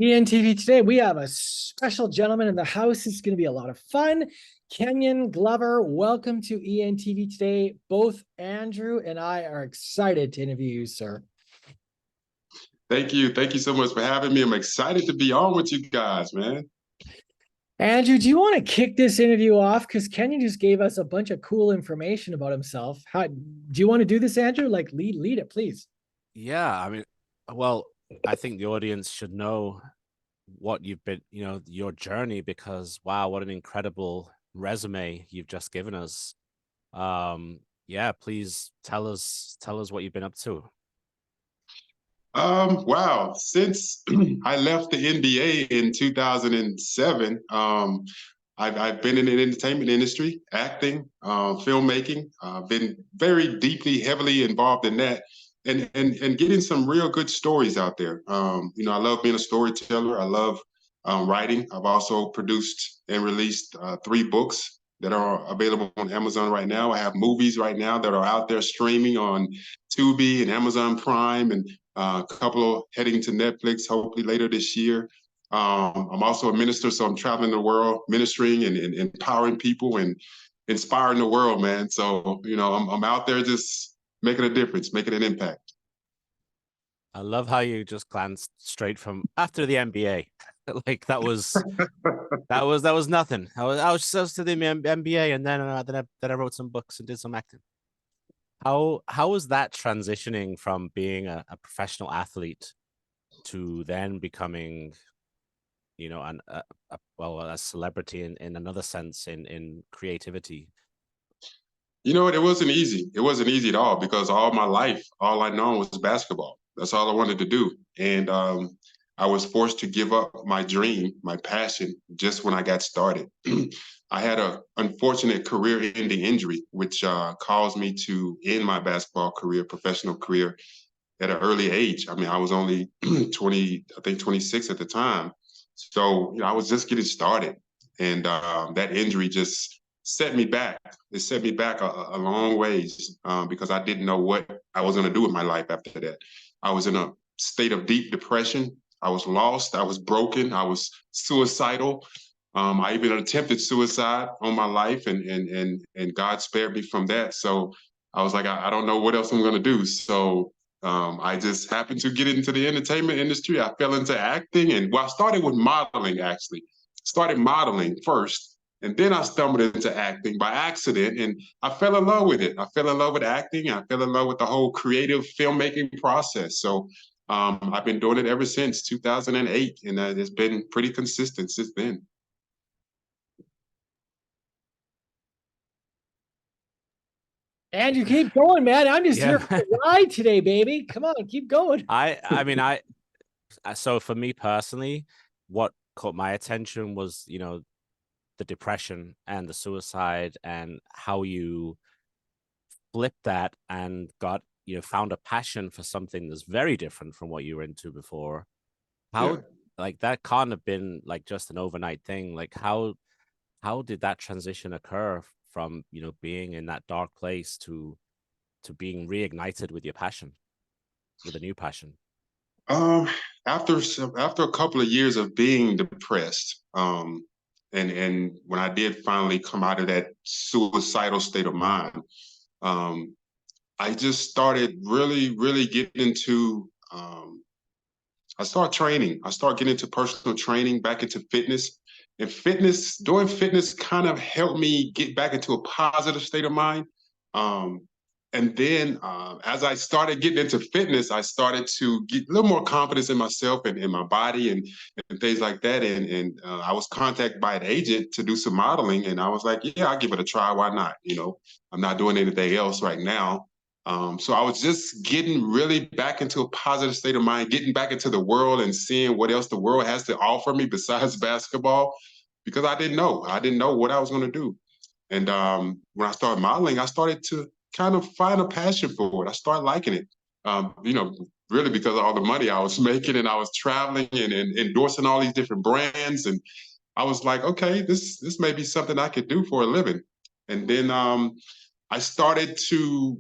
ENTV today, we have a special gentleman in the house. It's going to be a lot of fun. Kenyon Glover, welcome to ENTV today. Both Andrew and I are excited to interview you, sir. Thank you. Thank you so much for having me. I'm excited to be on with you guys, man. Andrew, do you want to kick this interview off? Because Kenyon just gave us a bunch of cool information about himself. Do you want to do this, Andrew? Like lead it, please. Yeah, well, I think the audience should know what you've been, your journey, because wow, what an incredible resume you've just given us. Yeah, please tell us what you've been up to. Wow. Since I left the NBA in 2007, I've been in the entertainment industry, acting, filmmaking. Been very deeply, heavily involved in that, and getting some real good stories out there. I love being a storyteller. I love writing. I've also produced and released 3 books that are available on Amazon right now. I have movies right now that are out there streaming on Tubi and Amazon Prime, and a couple heading to Netflix hopefully later this year. I'm also a minister, so I'm traveling the world ministering and empowering people and inspiring the world, man. So, I'm out there just making a difference, making an impact. I love how you just glanced straight from after the NBA. Like that was nothing. I was just to the MBA, and then I wrote some books and did some acting. How was that transitioning from being a professional athlete to then becoming, a celebrity in another sense in creativity? You know what? It wasn't easy. It wasn't easy at all because all my life, all I known was basketball. That's all I wanted to do. And I was forced to give up my dream, my passion, just when I got started. I had an unfortunate career-ending injury, which caused me to end my basketball career, professional career, at an early age. I mean, I was only 20, I think 26 at the time. So, I was just getting started. And that injury just set me back. It set me back a long ways because I didn't know what I was going to do with my life after that. I was in a state of deep depression. I was lost. I was broken. I was suicidal. I even attempted suicide on my life, and God spared me from that. So I was like, I don't know what else I'm going to do. So I just happened to get into the entertainment industry. I fell into acting, and I started with modeling, actually. Started modeling first, and then I stumbled into acting by accident, and I fell in love with it. I fell in love with acting. I fell in love with the whole creative filmmaking process. So I've been doing it ever since 2008, and it's been pretty consistent since then. Andrew, keep going, man. I'm just Yeah. here for the ride today, baby. Come on, keep going. So for me personally, what caught my attention was, the depression and the suicide, and how you flipped that and found a passion for something that's very different from what you were into before. How, like, that can't have been like just an overnight thing. Like how did that transition occur from, being in that dark place to being reignited with your passion, with a new passion? Um, after a couple of years of being depressed, and when I did finally come out of that suicidal state of mind, I just started really, really getting into. I started training. I started getting into personal training, back into fitness, and doing fitness kind of helped me get back into a positive state of mind. Um, and then as I started getting into fitness, I started to get a little more confidence in myself and in my body and things like that. And I was contacted by an agent to do some modeling. And I was like, yeah, I'll give it a try. Why not? I'm not doing anything else right now. So I was just getting really back into a positive state of mind, getting back into the world and seeing what else the world has to offer me besides basketball, because I didn't know. I didn't know what I was going to do. And when I started modeling, I started to kind of find a passion for it. I started liking it, really because of all the money I was making, and I was traveling and endorsing all these different brands. And I was like, okay, this may be something I could do for a living. And then I started to,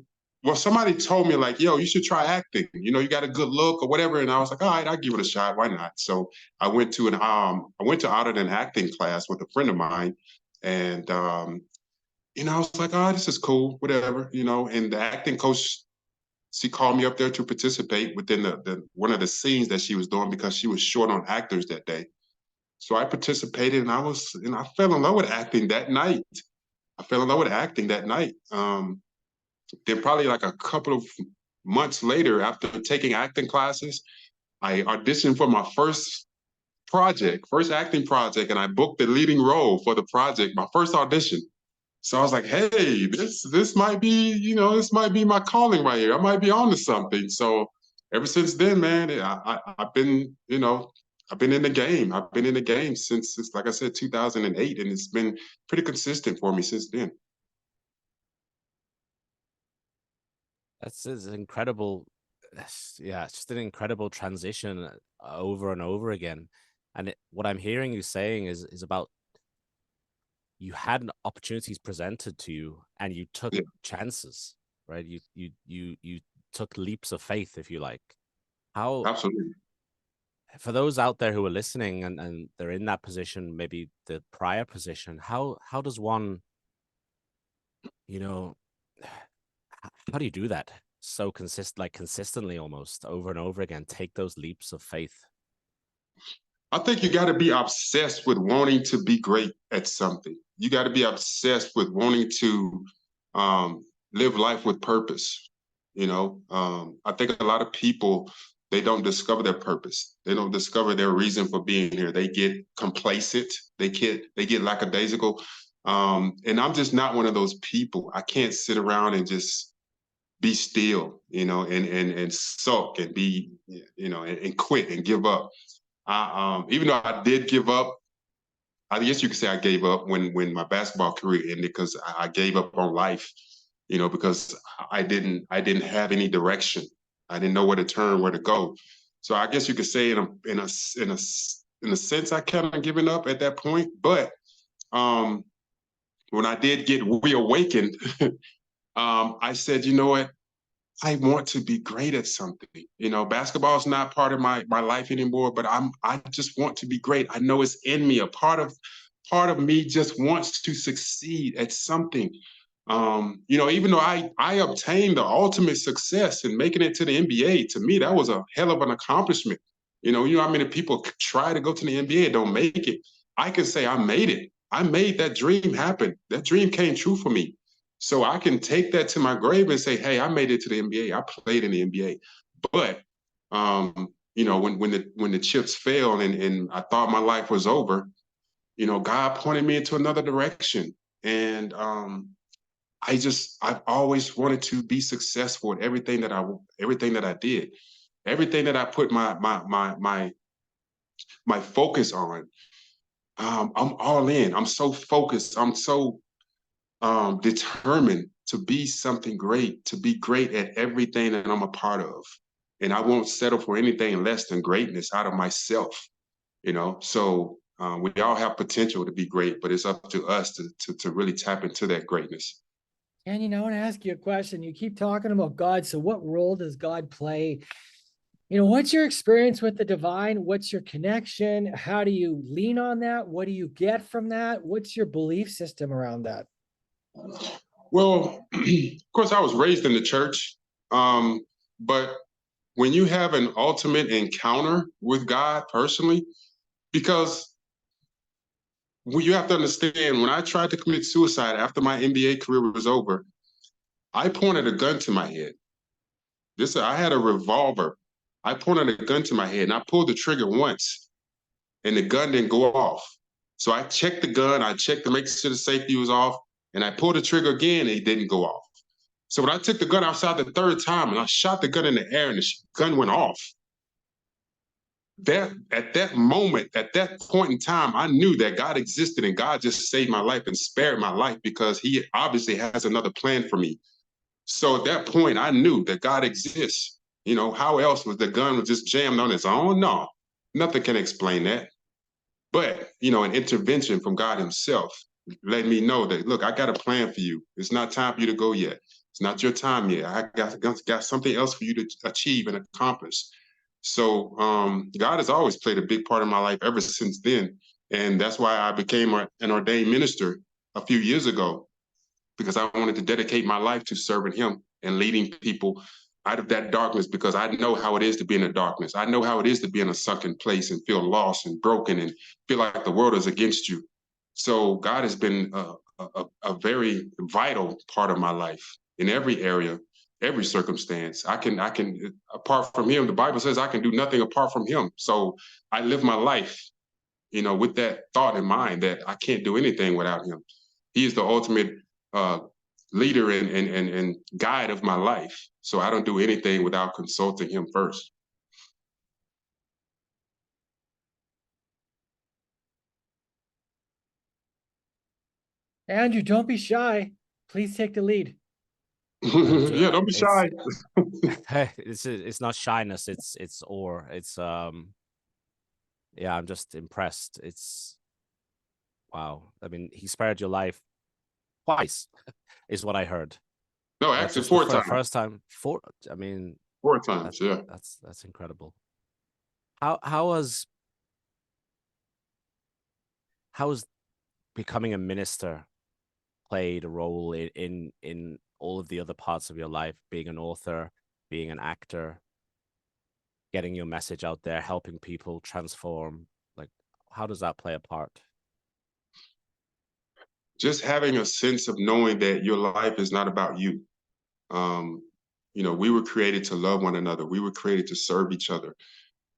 well, somebody told me like, yo, you should try acting. You know, you got a good look or whatever. And I was like, all right, I'll give it a shot. Why not? So I went to an acting class with a friend of mine, and I was like, oh, this is cool, whatever, And the acting coach, she called me up there to participate within the one of the scenes that she was doing because she was short on actors that day. So I participated, and I fell in love with acting that night. Then probably like a couple of months later, after taking acting classes, I auditioned for my first acting project, and I booked the leading role for the project, my first audition. So I was like, hey, this might be, this might be my calling right here. I might be onto something. So ever since then, man, I've been, I've been in the game. I've been in the game since like I said, 2008, and it's been pretty consistent for me since then. That's incredible. Yeah, it's just an incredible transition over and over again. And what I'm hearing you saying is about you had opportunities presented to you and you took chances, right? You took leaps of faith, if you like. How Absolutely. For those out there who are listening and they're in that position, maybe the prior position, how does one, how do you do that so consistently, almost over and over again, take those leaps of faith? I think you got to be obsessed with wanting to be great at something. You got to be obsessed with wanting to live life with purpose. I think a lot of people, they don't discover their purpose. They don't discover their reason for being here. They get complacent. They get lackadaisical. And I'm just not one of those people. I can't sit around and just be still, and sulk and be, and quit and give up. Even though I did give up, I guess you could say I gave up when my basketball career ended, because I gave up on life, because I didn't have any direction. I didn't know where to turn, where to go. So I guess you could say in a sense I kind of given up at that point. But when I did get reawakened, I said, you know what? I want to be great at something. Basketball is not part of my life anymore, but I just want to be great. I know it's in me. A part of me just wants to succeed at something. Even though I obtained the ultimate success in making it to the NBA, to me that was a hell of an accomplishment. You know how many people try to go to the NBA and don't make it. I can say I made it. I made that dream happen. That dream came true for me. So I can take that to my grave and say, hey, I made it to the NBA. I played in the NBA. But when the chips fell and I thought my life was over, God pointed me into another direction. And I've always wanted to be successful at everything that I did, everything that I put my focus on. I'm all in. I'm so focused. I'm so determined to be something great, to be great at everything that I'm a part of. And I won't settle for anything less than greatness out of myself, So we all have potential to be great, but it's up to us to really tap into that greatness. And I want to ask you a question. You keep talking about God. So what role does God play? What's your experience with the divine? What's your connection? How do you lean on that? What do you get from that? What's your belief system around that? Well, of course, I was raised in the church, but when you have an ultimate encounter with God personally, because you have to understand, when I tried to commit suicide after my NBA career was over, I pointed a gun to my head. I had a revolver. I pointed a gun to my head and I pulled the trigger once and the gun didn't go off. So I checked the gun, I checked to make sure the safety was off, and I pulled the trigger again and it didn't go off. So when I took the gun outside the third time and I shot the gun in the air and the gun went off, at that moment, at that point in time, I knew that God existed and God just saved my life and spared my life because he obviously has another plan for me. So at that point, I knew that God exists. How else was the gun just jammed on its own? No, nothing can explain that. But, an intervention from God himself let me know that, look, I got a plan for you. It's not time for you to go yet. It's not your time yet. I got something else for you to achieve and accomplish. So God has always played a big part of my life ever since then. And that's why I became an ordained minister a few years ago, because I wanted to dedicate my life to serving him and leading people out of that darkness, because I know how it is to be in the darkness. I know how it is to be in a sunken place and feel lost and broken and feel like the world is against you. So God has been a very vital part of my life in every area, every circumstance. I can, apart from him, the Bible says I can do nothing apart from him. So I live my life, with that thought in mind that I can't do anything without him. He is the ultimate leader and guide of my life. So I don't do anything without consulting him first. Andrew, don't be shy. Please take the lead. Yeah, don't be shy. It's not shyness, it's awe. It's yeah, I'm just impressed. It's wow. I mean, he spared your life twice, is what I heard. No, That's actually just four the times. first time. I mean, 4 times, yeah. That's incredible. How was becoming a minister played a role in all of the other parts of your life, being an author, being an actor, getting your message out there, helping people transform? Like, how does that play a part? Just having a sense of knowing that your life is not about you. Um, we were created to love one another. We were created to serve each other.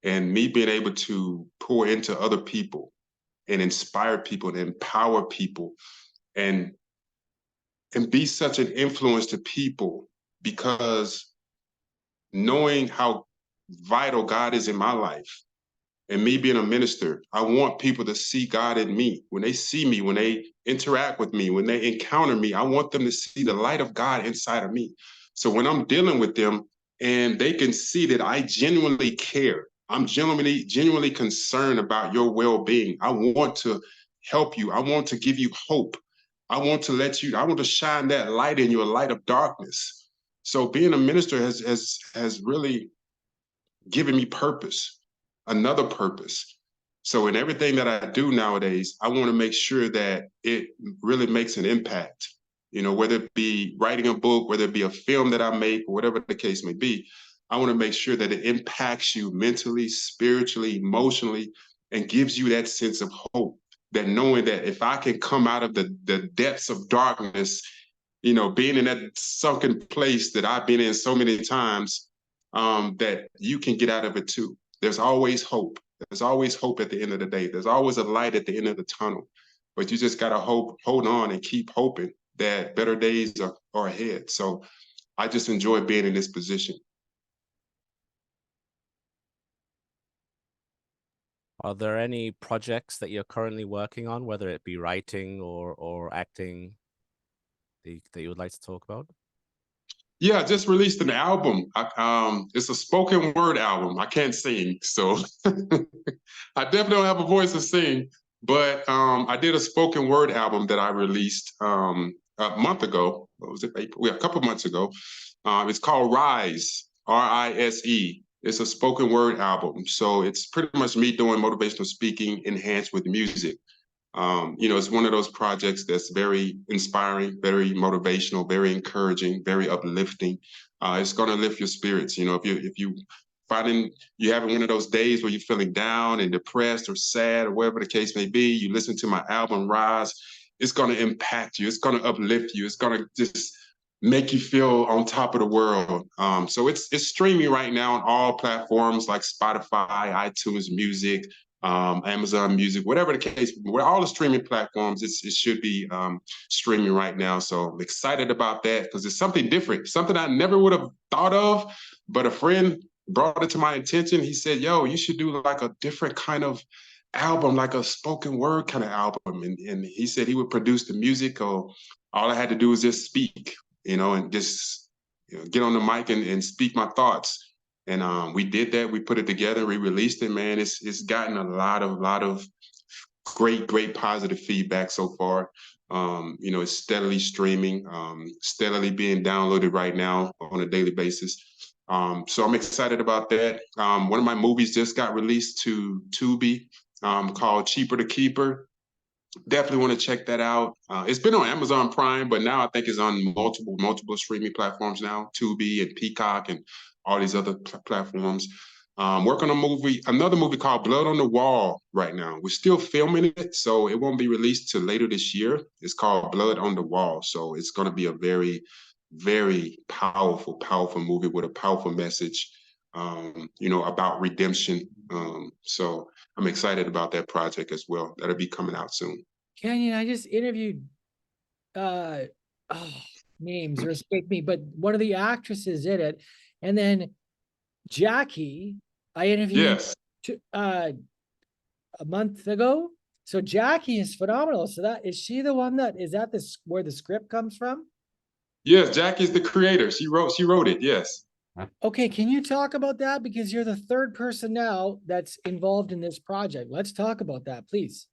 And me being able to pour into other people and inspire people and empower people and be such an influence to people, because knowing how vital God is in my life, and me being a minister, I want people to see God in me. When they see me, when they interact with me, when they encounter me, I want them to see the light of God inside of me. So when I'm dealing with them and they can see that I genuinely care, I'm genuinely concerned about your well-being. I want to help you. I want to give you hope. I want to shine that light in you, a light of darkness. So being a minister has really given me purpose, another purpose. So in everything that I do nowadays, I want to make sure that it really makes an impact, whether it be writing a book, whether it be a film that I make, or whatever the case may be. I want to make sure that it impacts you mentally, spiritually, emotionally, and gives you that sense of hope, that knowing that if I can come out of the depths of darkness, being in that sunken place that I've been in so many times, that you can get out of it too. There's always hope. There's always hope at the end of the day. There's always a light at the end of the tunnel. But you just got to hold on and keep hoping that better days are ahead. So I just enjoy being in this position. Are there any projects that you're currently working on, whether it be writing or acting, that you would like to talk about? Yeah, I just released an album. It's a spoken word album. I can't sing, so I definitely don't have a voice to sing. But I did a spoken word album that I released a month ago. What was it? April? Yeah, a couple months ago. It's called Rise, Rise. It's a spoken word album. So it's pretty much me doing motivational speaking enhanced with music. It's one of those projects that's very inspiring, very motivational, very encouraging, very uplifting. It's going to lift your spirits. If you finding you having one of those days where you're feeling down and depressed or sad or whatever the case may be, you listen to my album Rise. It's going to impact you. It's going to uplift you. It's going to just make you feel on top of the world. So it's streaming right now on all platforms like Spotify, iTunes Music, Amazon Music, whatever the case, where all the streaming platforms, it should be streaming right now. So I'm excited about that because it's something different, something I never would have thought of, but a friend brought it to my attention. He said, yo, you should do like a different kind of album, like a spoken word kind of album. And he said he would produce the music, or all I had to do was just speak, and just get on the mic and speak my thoughts. And we did that. We put it together. We released it. Man, it's gotten a lot of great positive feedback so far. You know, it's steadily streaming, steadily being downloaded right now on a daily basis. So I'm excited about that. One of my movies just got released to Tubi, called Cheaper to Keeper. Definitely want to check that out. It's been on Amazon Prime, but now I think it's on multiple streaming platforms now, Tubi and Peacock and all these other platforms. Working on another movie called Blood on the Wall right now. We're still filming it, so it won't be released till later this year. It's called Blood on the Wall, so it's going to be a very, very powerful movie with a powerful message, you know, about redemption. So I'm excited about that project as well. That'll be coming out soon. Kenyon, I just interviewed oh, names or escape me, but one of the actresses in it. And then Jackie, I interviewed Yes. a month ago. So Jackie is phenomenal. So that is she the one that is that this where the script comes from? Yes, Jackie's the creator. She wrote it. Yes. Okay, can you talk about that? Because you're the third person now that's involved in this project. Let's talk about that, please.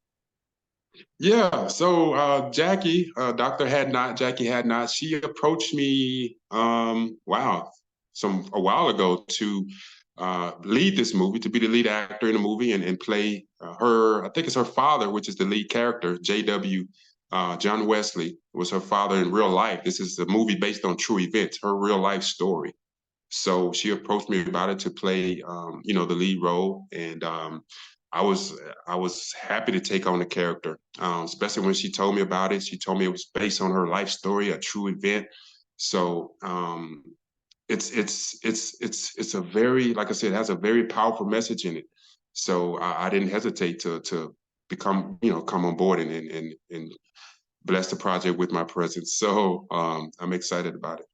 Yeah. So Jackie, Jackie Hadnot, she approached me a while ago to lead this movie, to be the lead actor in the movie and play I think it's her father, which is the lead character, JW. John Wesley was her father in real life. This is a movie based on true events, her real life story. So she approached me about it to play, you know, the lead role, and I was happy to take on the character, especially when she told me about it. She told me it was based on her life story, a true event. So it's a very, like I said, it has a very powerful message in it. So I didn't hesitate to become, you know, come on board and bless the project with my presence. So I'm excited about it.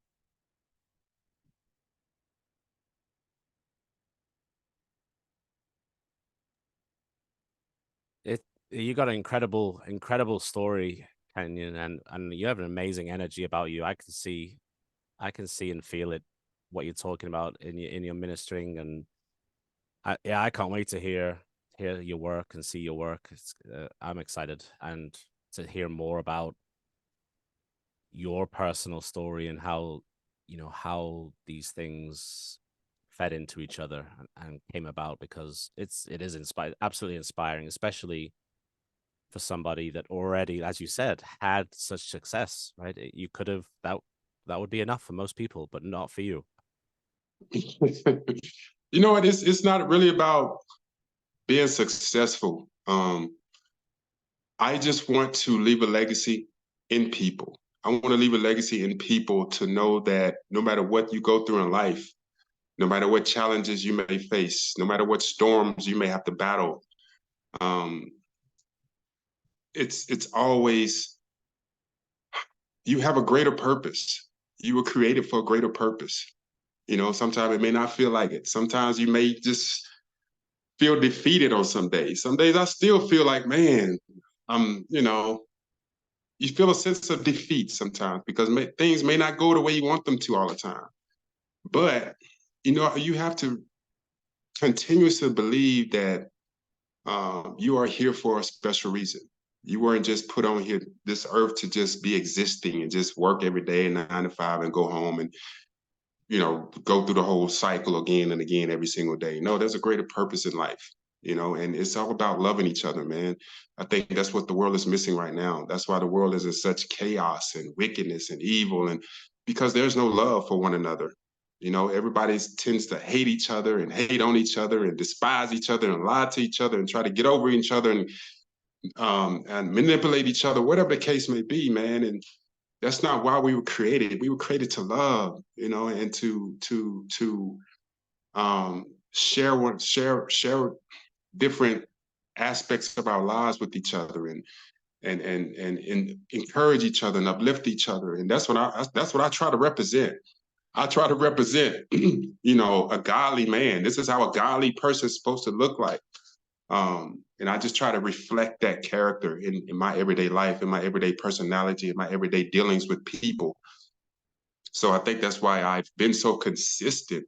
You got an incredible story, Kenyon, and you have an amazing energy about you. I can see and feel it, what you're talking about in your ministering, and I can't wait to hear your work and see your work. I'm excited and to hear more about your personal story and how, you know, how these things fed into each other and came about, because it is absolutely inspiring, especially for somebody that already, as you said, had such success, right? You could have that would be enough for most people, but not for you. You know what? It's not really about being successful. I just want to leave a legacy in people. I want to leave a legacy in people to know that no matter what you go through in life, no matter what challenges you may face, no matter what storms you may have to battle, um, it's always you have a greater purpose. You were created for a greater purpose. You know, sometimes it may not feel like it. Sometimes you may just feel defeated on some days. Some days I still feel like, man, you know, you feel a sense of defeat sometimes because things may not go the way you want them to all the time. But, you know, you have to continuously believe that you are here for a special reason. You weren't just put on here, this earth, to just be existing and just work every day 9 to 5 and go home and, you know, go through the whole cycle again and again every single day. No, there's a greater purpose in life, you know, and it's all about loving each other, man. I think that's what the world is missing right now. That's why the world is in such chaos and wickedness and evil, and because there's no love for one another. You know, everybody tends to hate each other and hate on each other and despise each other and lie to each other and try to get over each other and manipulate each other, whatever the case may be, man. And that's not why we were created. We were created to love, you know, and to share different aspects of our lives with each other and encourage each other and uplift each other. And that's what I try to represent. I try to represent, you know, a godly man. This is how a godly person is supposed to look like. And I just try to reflect that character in my everyday life, in my everyday personality, in my everyday dealings with people. So I think that's why I've been so consistent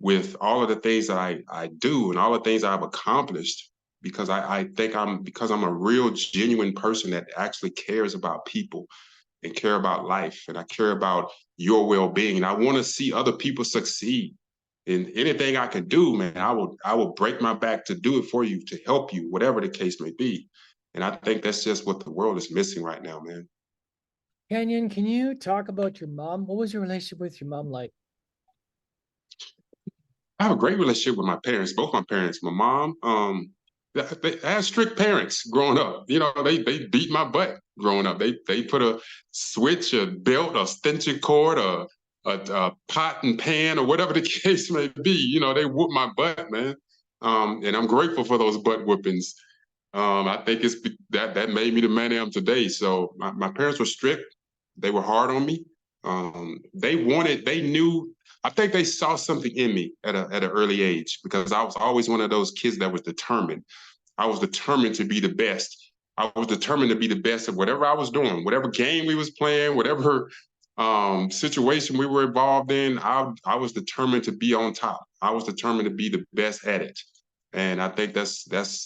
with all of the things that I do and all the things I've accomplished. because I think because I'm a real genuine person that actually cares about people and care about life, and I care about your well-being. And I want to see other people succeed. And anything I can do, man, I will break my back to do it for you, to help you, whatever the case may be. And I think that's just what the world is missing right now, man. Kenyon, can you talk about your mom? What was your relationship with your mom like? I have a great relationship with my parents, both my parents. My mom, I had strict parents growing up. You know, they beat my butt growing up. They put a switch, a belt, a extension cord, a pot and pan, or whatever the case may be. You know, they whooped my butt, man. And I'm grateful for those butt whoopings. I think it's that made me the man I am today. So my parents were strict. They were hard on me. They knew, I think they saw something in me at an early age, because I was always one of those kids that was determined. I was determined to be the best. I was determined to be the best at whatever I was doing, whatever game we was playing, whatever situation we were involved in. I was determined to be on top. I was determined to be the best at it. And I think that's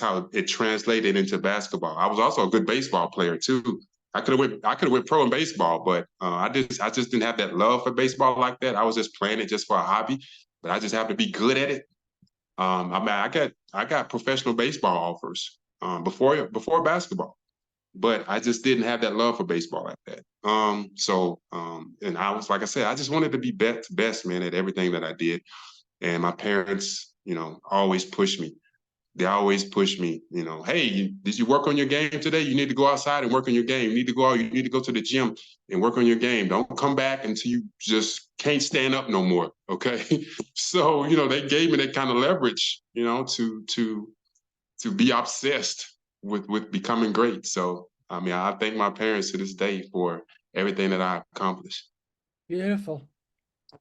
how it translated into basketball. I was also a good baseball player too. I could have went pro in baseball, but I just didn't have that love for baseball like that. I was just playing it just for a hobby, but I just happened to be good at it. I mean, I got professional baseball offers before basketball, but I just didn't have that love for baseball like that. And I was, like I said, I just wanted to be best man at everything that I did. And my parents, you know, always pushed me. They always push me, you know, hey, did you work on your game today? You need to go outside and work on your game. You need to go out, you need to go to the gym and work on your game. Don't come back until you just can't stand up no more. Okay. So, you know, they gave me that kind of leverage, you know, to be obsessed with becoming great. So I mean, I thank my parents to this day for everything that I accomplished. Beautiful.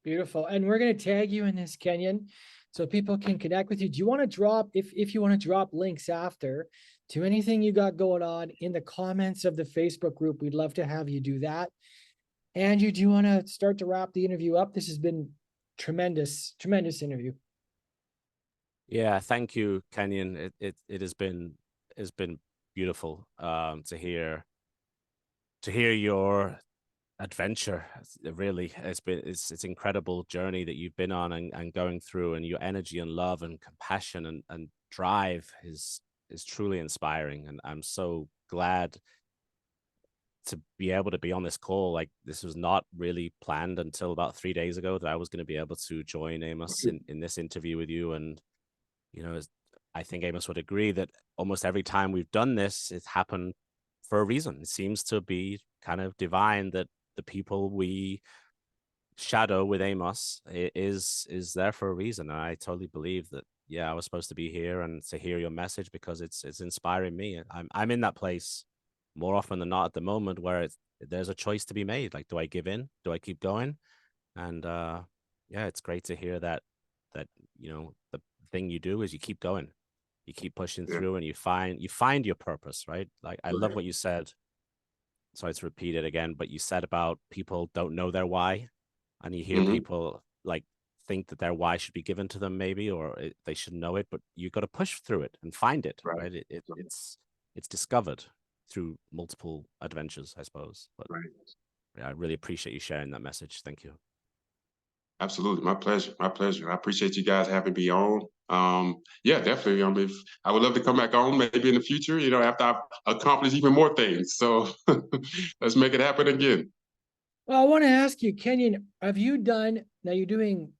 Beautiful. And we're going to tag you in this, Kenyon, so people can connect with you. Do you want to drop, if you want to drop links after to anything you got going on in the comments of the Facebook group? We'd love to have you do that. Andrew, do you want to start to wrap the interview up? This has been tremendous, tremendous interview. Yeah, thank you, Kenyon. It has been beautiful to hear your adventure. Really, it's incredible journey that you've been on and going through, and your energy and love and compassion and drive is truly inspiring. And I'm so glad to be able to be on this call. Like, this was not really planned until about 3 days ago that I was going to be able to join Amos in this interview with you. And you know, I think Amos would agree that almost every time we've done this, it's happened for a reason. It seems to be kind of divine that the people we shadow with Amos is there for a reason. And I totally believe that, yeah, I was supposed to be here and to hear your message, because it's inspiring me. I'm in that place more often than not at the moment where there's a choice to be made. Like, do I give in? Do I keep going? And yeah, it's great to hear that you know, the thing you do is you keep going, you keep pushing through, and you find your purpose, right? Like, I love what you said. Sorry to repeat it again, but you said about people don't know their why, and you hear people like think that their why should be given to them, maybe, or they should know it, but you got to push through it and find it, right? It's discovered through multiple adventures, I suppose. But yeah, I really appreciate you sharing that message. Thank you. Absolutely. My pleasure. My pleasure. I appreciate you guys having me on. Yeah, definitely. If I would love to come back on maybe in the future, you know, after I've accomplished even more things. So let's make it happen again. Well, I want to ask you, Kenyon, have you done, now you're doing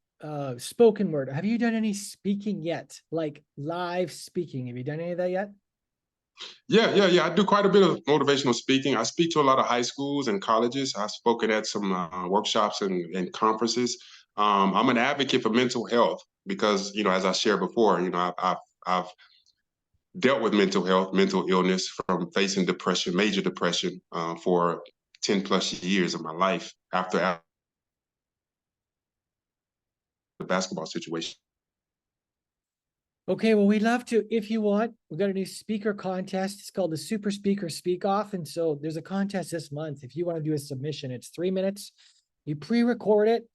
spoken word, have you done any speaking yet? Like live speaking? Have you done any of that yet? Yeah. I do quite a bit of motivational speaking. I speak to a lot of high schools and colleges. I've spoken at some workshops and conferences. I'm an advocate for mental health because, you know, as I shared before, you know, I've dealt with mental health, mental illness, from facing depression, major depression, for 10 plus years of my life after the basketball situation. Okay, well, we'd love to, if you want, we've got a new speaker contest. It's called the Super Speaker Speak Off. And so there's a contest this month. If you want to do a submission, it's 3 minutes. You pre-record it,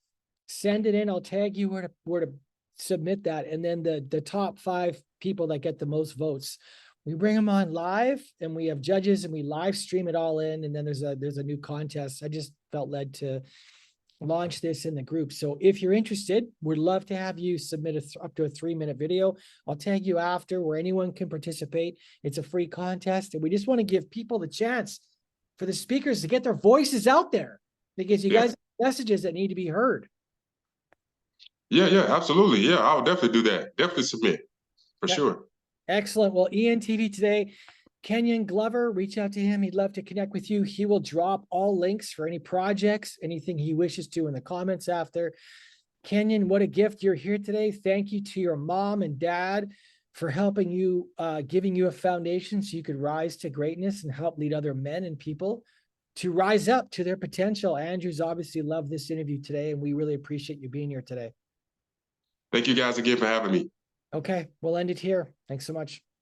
send it in. I'll tag you where to submit that. And then the top 5 people that get the most votes, we bring them on live, and we have judges, and we live stream it all in. And then there's a new contest. I just felt led to launch this in the group. So if you're interested, we'd love to have you submit up to a 3-minute video. I'll tag you after, where anyone can participate. It's a free contest, and we just want to give people the chance for the speakers to get their voices out there, because you guys have messages that need to be heard. Yeah, absolutely. Yeah, I'll definitely do that. Definitely submit for sure. Excellent. Well, ENTV today, Kenyon Glover, reach out to him. He'd love to connect with you. He will drop all links for any projects, anything he wishes to, in the comments after. Kenyon, what a gift you're here today. Thank you to your mom and dad for helping you, giving you a foundation so you could rise to greatness and help lead other men and people to rise up to their potential. Andrew's obviously loved this interview today, and we really appreciate you being here today. Thank you guys again for having me. Okay, we'll end it here. Thanks so much.